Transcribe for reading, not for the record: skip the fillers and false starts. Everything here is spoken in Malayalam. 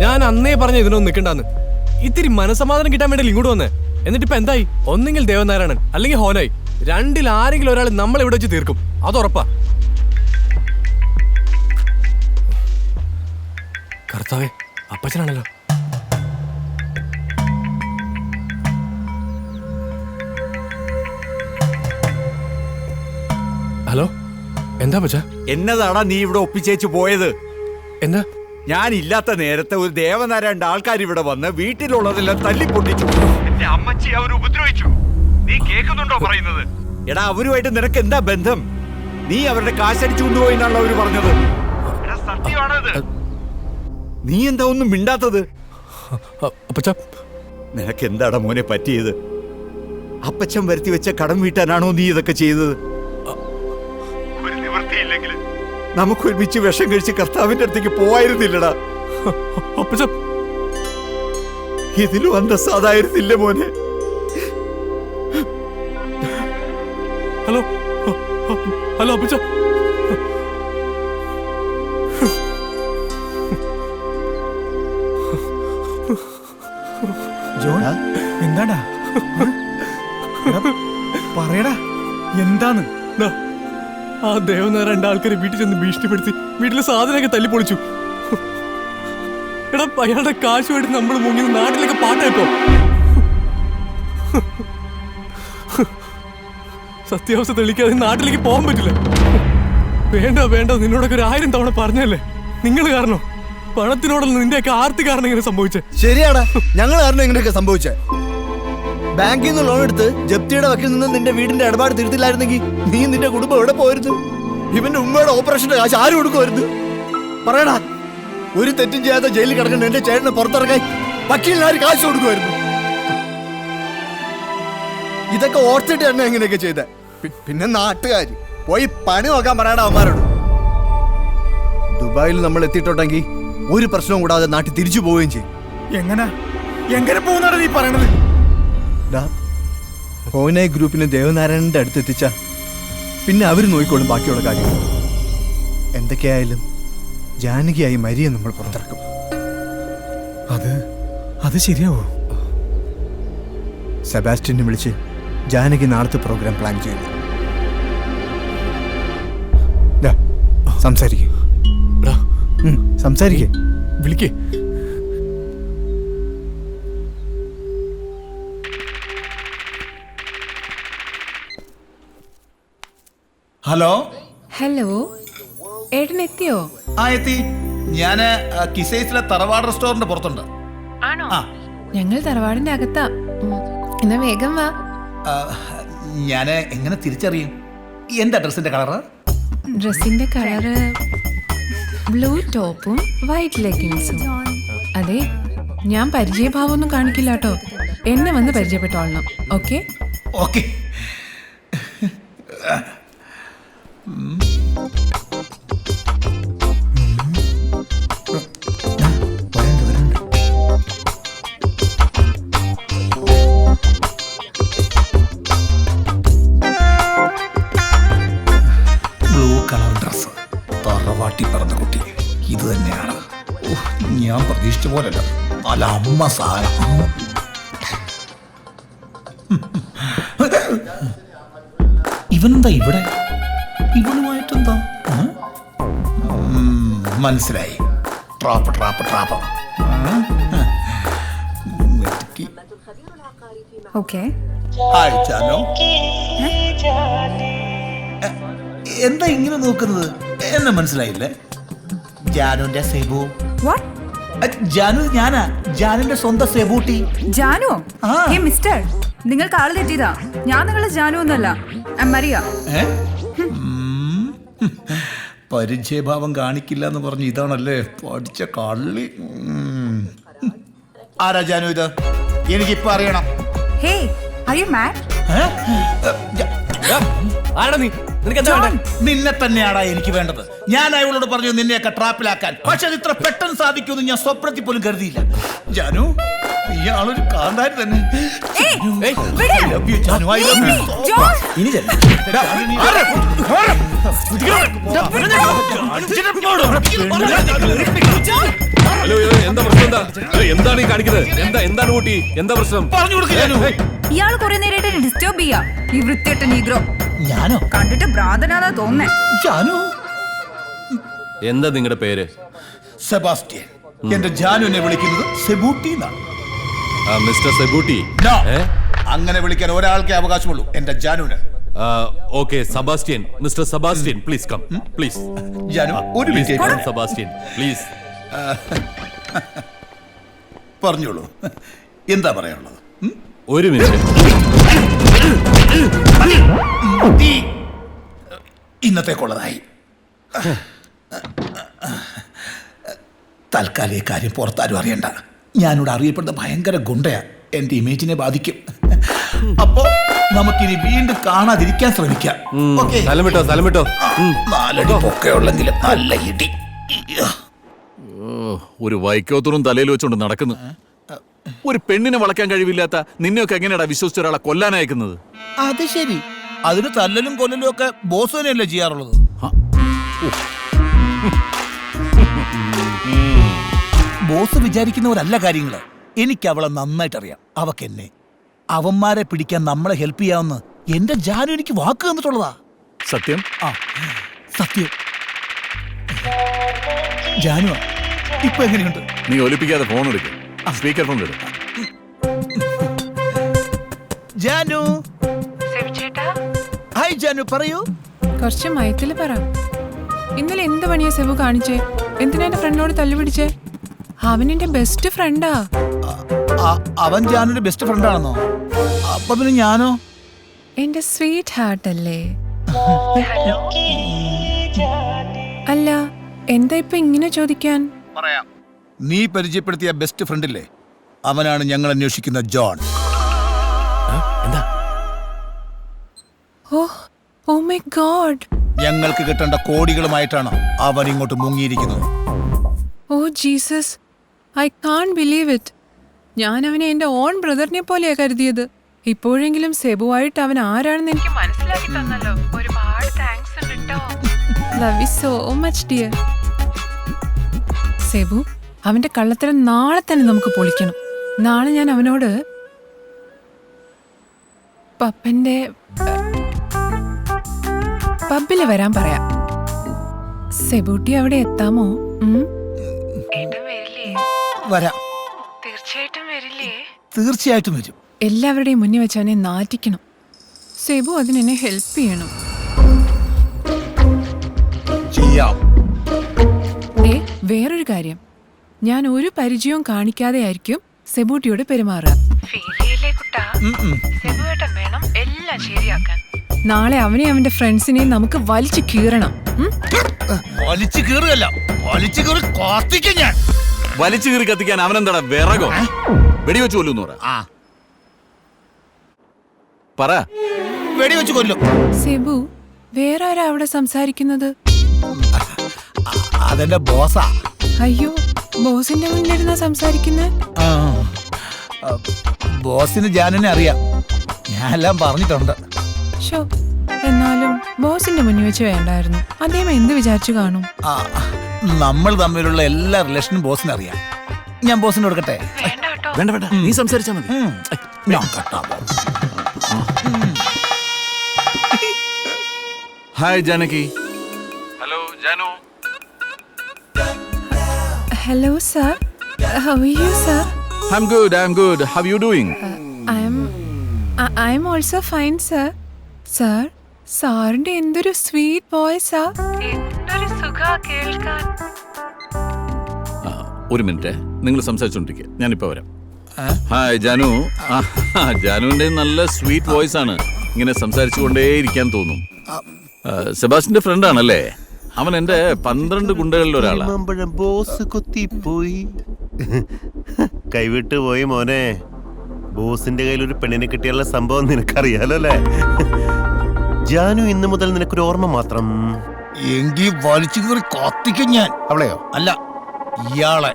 ഞാൻ അന്നേ പറഞ്ഞ ഇതിനൊന്നും നിൽക്കണ്ടെന്ന്. ഇത്തിരി മനസമാധാനം കിട്ടാൻ വേണ്ടി ഇങ്ങോട്ട് വന്നേ. എന്നിട്ടിപ്പോ എന്തായി? ഒന്നെങ്കിൽ ദേവനാരായണൻ അല്ലെങ്കിൽ ഹോനായി. രണ്ടിൽ ആരെങ്കിലും ഒരാൾ നമ്മൾ ഇവിടെ വെച്ച് തീർക്കും, അത് ഉറപ്പാ. കർത്താവേ, അപ്പച്ചനാണല്ലോ. ഹലോ, എന്താ പച്ച? എന്നതാടാ നീ ഇവിടെ ഒപ്പിച്ചേച്ചു പോയത്? എന്താ? ഞാനില്ലാത്ത നേരത്തെ ഒരു ദേവനാരായണ ആൾക്കാർ ഇവിടെ വന്ന് വീട്ടിലുള്ളതെല്ലാം തല്ലിപ്പൊട്ടിച്ചു. എന്റെ അമ്മച്ചി അവർ ഉപദ്രവിച്ചു. നീ കേൾക്കുന്നുണ്ടോ പറയുന്നത്? എടാ, അവരുമായിട്ട് നിനക്ക് എന്താ ബന്ധം? നീ അവരുടെ കാശടിച്ചു കൊണ്ടുപോയിന്നാണല്ലോ അവര് പറഞ്ഞത്. സത്യമാണത്. നീ എന്താ ഒന്നും മിണ്ടാത്തത്? നിനക്ക് എന്താടാ മോനെ പറ്റിയത്? അപ്പച്ചൻ വരുത്തി വെച്ച കടം വീട്ടാനാണോ നീ ഇതൊക്കെ ചെയ്തത്? ഒരു നിവൃത്തിയില്ലെങ്കിൽ നമുക്ക് ഒരുമിച്ച് വിഷം കഴിച്ച് കർത്താവിന്റെ അടുത്തേക്ക് പോവായിരുന്നില്ലടാ. ഇതിലും അന്തസ്സാതായിരുന്നില്ല മോനെ. ഹലോ ഹലോ അപ്പച്ച. ജോൺ, എന്താടാ പറയടാ, എന്താന്ന്? ആ ദേവനാരായണ ആൾക്കാരെ വീട്ടിൽ ചെന്ന് ഭീഷണിപ്പെടുത്തി വീട്ടിലെ സാധനമൊക്കെ തല്ലിപ്പൊളിച്ചു. എടാ, അയാളുടെ കാശുമായിട്ട് നമ്മൾ മുങ്ങി നാട്ടിലൊക്കെ പാട്ടായിപ്പോ. സത്യാവസ്ഥ തെളിക്കാതെ നാട്ടിലേക്ക് പോകാൻ പറ്റില്ല. വേണ്ട വേണ്ട, നിന്നോടൊക്കെ 1000 തവണ പറഞ്ഞല്ലേ. നിങ്ങൾ കാരണം, പണത്തിനോടുള്ള നിന്റെയൊക്കെ ആർത്തി കാരണം ഇങ്ങനെ സംഭവിച്ചേ. ശരിയാടാ, ഞങ്ങൾ കാരണം ഇങ്ങനെയൊക്കെ സംഭവിച്ചേ. ബാങ്കിൽ നിന്ന് ലോൺ എടുത്ത് ജപ്തിയുടെ വക്കിൽ നിന്ന് നിന്റെ വീടിന്റെ ഇടപാട് തീർത്തില്ലായിരുന്നെങ്കിൽ നീ നിന്റെ കുടുംബം എവിടെ പോയിരുന്നു? ഇവന്റെ ഉമ്മയുടെ ഓപ്പറേഷന്റെ കാശ് ആരും കൊടുക്കുമായിരുന്നു? പറയടാ, ഒരു തെറ്റും ചെയ്യാതെ ജയിലിൽ കിടക്കുന്ന എന്റെ ചേട്ടനെ പുറത്തിറക്കാൻ വക്കീലിന് ആര് കാശ് കൊടുക്കുമായിരുന്നു? ഇതൊക്കെ ഓർത്തിട്ട് തന്നെ എങ്ങനെയൊക്കെ ചെയ്തേ. പിന്നെ നാട്ടുകാര് പോയി പണി നോക്കാൻ പറയടാ അവന്മാരോട്. ദുബായിൽ നമ്മൾ എത്തിയിട്ടുണ്ടെങ്കിൽ ഒരു പ്രശ്നവും കൂടാതെ നാട്ടിൽ തിരിച്ചു പോവുകയും ചെയ്യും. എങ്ങനെ പോകുന്നാണ് നീ പറയണത്? ഹോനായി ഗ്രൂപ്പിനെ ദേവനാരായണന്റെ അടുത്ത് എത്തിച്ച പിന്നെ അവര് നോക്കിക്കോളും ബാക്കിയുള്ള കാര്യങ്ങൾ. എന്തൊക്കെയായാലും ജാനകിയായി മരിയെ നമ്മൾ പുറത്തിറക്കും. അത് ശരിയാവോ? സെബാസ്റ്റ്യനെ വിളിച്ച് ജാനകി നാളത്തെ പ്രോഗ്രാം പ്ലാൻ ചെയ്യുന്നു. സംസാരിക്കേ വിളിക്കേ. ഹലോ ഹലോ, ഏട്ടൻ എത്തിയോ? എത്തി. ഞാന് കിസൈസിലെ തറവാട് റെസ്റ്റോറന്റ് പുറത്തുണ്ട്. ആണോ? ഞങ്ങൾ തറവാടിന്റെ അകത്താ. എന്നാ വേഗം വാ. ഞാന് എങ്ങനെ തിരിച്ചറിയും? എന്താ ഡ്രസ്സിന്റെ കളറ്? ഡ്രസ്സിന്റെ കളറ് ബ്ലൂ ടോപ്പും വൈറ്റ് ലെഗിൻസും. അതെ, ഞാൻ പരിചയഭാവമൊന്നും കാണിക്കില്ല കേട്ടോ. എന്നെ വന്ന് പരിചയപ്പെട്ടോളണം. Okay okay. Blue colour dress, തറവാട്ടി പറഞ്ഞ കുട്ടി ഇത് തന്നെയാണ്. ഞാൻ പ്രതീക്ഷിച്ച പോലല്ല, നല്ല അമ്മ സാധനം. ഇവനെന്താ ഇവിടെ? ഇവനുമായിട്ടെന്താ? മനസ്സിലായി. Trap trap trap. ഓക്കെ. എന്താ ഇങ്ങനെ നോക്കുന്നത്? എന്നെ മനസ്സിലായില്ലേ? ജാനുവിന്റെ സെബു. ജാനു ഞാനാ, ജാനുവിന്റെ സ്വന്തം സെബൂട്ടി. ജാനു? മിസ്റ്റർ, നിങ്ങൾക്ക് ആള് തെറ്റിയതാ. ഞാൻ നിങ്ങളെ ജാനു ഒന്നല്ല, മരിയ. പരിചയഭാവം കാണിക്കില്ല എന്ന് പറഞ്ഞ് ഇതാണല്ലേ പഠിച്ച കള്ളി. ആരാ ജാനു ഇത്? എനിക്കിപ്പോ അറിയണം. ഹേ, ആർ യു മാഡ്? നിന്നെ തന്നെയാടാ എനിക്ക് വേണ്ടത്. ഞാൻ അയാളോട് പറഞ്ഞു നിന്നെയൊക്കെ ട്രാപ്പിലാക്കാൻ. പക്ഷെ അത് ഇത്ര പെട്ടെന്ന് സാധിക്കുമെന്ന് ഞാൻ സ്വപ്നത്തിൽ പോലും കരുതിയില്ല. ജാനു, ഇയാളൊരു കാന്താരി തന്നെ. ഹലോ, എന്താ പ്രശ്നം? എന്താണ് ഈ കാണിക്കുന്നത്? എന്താണ് ഊട്ടി? എന്താ പ്രശ്നം? പറഞ്ഞു കൊടുക്ക് ജാനു. ഇയാൾ കുറെ നേരമായിട്ട് ഡിസ്റ്റർബ് ചെയ്യാ ഈ വൃത്തികെട്ട നീഗ്രോ. ഞാനോ? കണ്ടിട്ട് ഭ്രാന്തനാന്നാ തോന്നേ. ജാനു. എന്താ നിങ്ങളുടെ പേര്? സെബാസ്റ്റ്യൻ. എന്റെ ജാനുവിനെ വിളിക്കുന്നത് സെബൂട്ടി എന്നാണ്. മിസ്റ്റർ സെബൂട്ടി. No. അങ്ങനെ വിളിക്കാൻ ഒരാൾക്കേ അവകാശമുള്ളൂ, എന്റെ ജാനുവിന്. Okay Sebastian. Mister Sebastian please come. Please Janu ഒരു മിനിറ്റ്. Sebastian please. പറഞ്ഞോളൂ, എന്താ പറയാനുള്ളത്? ഒരു മിനിറ്റ്. ഇന്നത്തേക്കുള്ളതായി. തൽക്കാലം ഈ കാര്യം പുറത്താരും അറിയണ്ട. ഞാനിവിടെ അറിയപ്പെടുന്ന ഭയങ്കര ഗുണ്ടയാ. എന്റെ ഇമേജിനെ ബാധിക്കും. അപ്പോ നമുക്കിനി വീണ്ടും കാണാതിരിക്കാൻ ശ്രമിക്കാം. സ്ഥലം വിട്ടോ. 4 അടി പൊക്കയുള്ളെങ്കിലും നല്ല ഇടി. ഒരു വൈക്കോത്തൂറും തലയിൽ വെച്ചോണ്ട് നടക്കുന്നു. ഒരു പെണ്ണിനെ വളയ്ക്കാൻ കഴിവില്ലാത്ത നിന്നെയൊക്കെ എങ്ങനെയാടാ വിശ്വസിച്ച ഒരാളെ കൊല്ലാനയക്കുന്നത്? അത് ശരി. അതിന് തല്ലലും കൊല്ലലും ഒക്കെ ബോസ് തന്നെയല്ലേ ചെയ്യാറുള്ളത്? ബോസ് വിചാരിക്കുന്നവരല്ല കാര്യങ്ങള്. എനിക്ക് അവളെ നന്നായിട്ട് അറിയാം. അവക്കെന്നെ, അവന്മാരെ പിടിക്കാൻ നമ്മളെ ഹെൽപ്പ് ചെയ്യാമെന്ന് എന്റെ ജാനു എനിക്ക് വാക്ക് തന്നിട്ടുള്ളതാ. സത്യം? ആ സത്യം. ജാനു ഇപ്പൊ എങ്ങനെയുണ്ട്? നീ ഒലിപ്പിക്കാതെ ഫോൺ എടുക്കും. സ്പീക്കർ ഫോൺ എടുക്കും. ജാനു. ഹായ് ജാനു, പറയൂ. കുറച്ച് മയത്തില് പറ. ഇന്നലെ എന്ത് പണിയാ സെബു കാണിച്ചേ? എന്തിനാ എന്റെ ഫ്രണ്ടിനോട് തല്ലുപിടിച്ചേ? അവൻ എന്റെ ബെസ്റ്റ് ഫ്രണ്ടാ. അവൻ ജാനുവിന്റെ ബെസ്റ്റ് ഫ്രണ്ട് ആണെന്നോ? അപ്പൊ പിന്നെ ഞാനോ? എന്റെ സ്വീറ്റ് ഹാർട്ട് അല്ലേ? അല്ല, എന്താ ഇപ്പൊ ഇങ്ങനെ ചോദിക്കാൻ? പറയാം. നീ പരിചയപ്പെടുത്തിയ ബെസ്റ്റ് ഫ്രണ്ടില്ലേ, അവനാണ് ഞങ്ങൾ അന്വേഷിക്കുന്ന ജോൺ. Oh my God. ഞങ്ങൾക്ക് കിട്ടേണ്ട കോടികളുമായിട്ടാണ് അവൻ ഇങ്ങോട്ട് മുങ്ങിയിരിക്കുന്നത്. Oh Jesus, I can't believe it. ഞാൻ അവനെ എന്റെ ഓൺ ബ്രദറിനെ പോലെയാ കരുതിയത്. ഇപ്പോഴെങ്കിലും സെബുവായിട്ട് അവൻ ആരാണെന്ന് എനിക്ക് മനസ്സിലാക്കി തന്നല്ലോ. ഒരുപാട് താങ്ക്സ് ഉണ്ട് ട്ടോ. Love you so much dear. Sebu, അവന്റെ കള്ളത്തരം നാളെ തന്നെ നമുക്ക് പൊളിക്കണം. നാളെ ഞാൻ അവനോട് പപ്പന്റെ പബ്ബില് വരാൻ പറയാം. സെബൂട്ടി അവിടെ എത്താമോ? വരാം. തീർച്ചയായിട്ടും വരും. എല്ലാവരുടെയും മുന്നിൽ വെച്ച് അവനെ നാറ്റിക്കണം. സെബു അതിനെന്നെ ഹെൽപ്പ് ചെയ്യണം. ചെയ്യാം. വേറൊരു കാര്യം, ഞാൻ ഒരു പരിചയവും കാണിക്കാതെ ആയിരിക്കും സെബൂട്ടിയോട് പെരുമാറുക. നാളെ അവനെ അവന്റെ ഫ്രണ്ട്സിനെയും നമുക്ക് വലിച്ചു കീറണം. വലിച്ചു കീറുകയല്ല, വലിച്ചു കീറി കാത്തിക്കാൻ ഞാൻ. വലിച്ചു കീറി കത്തിക്കാൻ അവനെന്താടാ വിറകോ? വെടിവെച്ച് കൊല്ലുന്നു പറ. വെടിവെച്ച് കൊല്ലും. സെബു, വേറെ ആരാ അവിടെ സംസാരിക്കുന്നത്? അതെന്റെ ബോസാ. അയ്യോ, ബോസിന്റെ മുന്നിലിരുന്നാ സംസാരിക്കുന്നത്? ബോസിന് ജാനുവിനെ അറിയാം, ഞാൻ എല്ലാം പറഞ്ഞിട്ടുണ്ട്. ഷോ, എന്നാലും ബോസിന്റെ മുന്നിൽ വെച്ച് വേണ്ടായിരുന്നു. അദ്ദേഹം എന്ത് വിചാരിച്ചു കാണും? നമ്മൾ തമ്മിലുള്ള എല്ലാ റിലേഷനും ബോസിന് അറിയാം. ഞാൻ ബോസിന് കൊടുക്കട്ടെ? വേണ്ട, നീ സംസാരിച്ചാ മതി. ഞാൻ കട്ടാ. Hi Janaki. Hello Janu. Hello sir, how are you sir? I'm good. How are you doing? I'm also fine sir. Sir, സാറിന്റെ എന്തൊരു സ്വീറ്റ് വോയിസാ. എന്തൊരു സുഖാ കേൾക്കാൻ. ഒരു മിനിറ്റ്, നിങ്ങൾ സംസാരിച്ചോണ്ടിരിക്കുക, ഞാനിപ്പോ വരാം. ഹായ് ജാനു. ജാനുവിന്റെ നല്ല സ്വീറ്റ് വോയിസ് ആണ്. ഇങ്ങനെ സംസാരിച്ചുകൊണ്ടേ ഇരിക്കാൻ തോന്നും. സെബാസ്റ്റിന്റെ ഫ്രണ്ട് ആണല്ലേ? അവൻ എന്റെ 12 ഗുണ്ടകളിൽ ഒരാളാ. ബോസ് കുത്തിപ്പോയി, കൈവിട്ട് പോയി മോനെ. ബോസിന്റെ കയ്യിൽ ഒരു പെണ്ണിനെ കിട്ടിയുള്ള സംഭവം നിനക്കറിയാലോ അല്ലേ? ജാനു ഇന്നു മുതൽ നിനക്കൊരു ഓർമ്മ മാത്രം. എങ്കിൽ വലിച്ചു കീറി കാത്തിക്കും ഞാൻ. അവളെയോ? അല്ല, ഇയാളെ.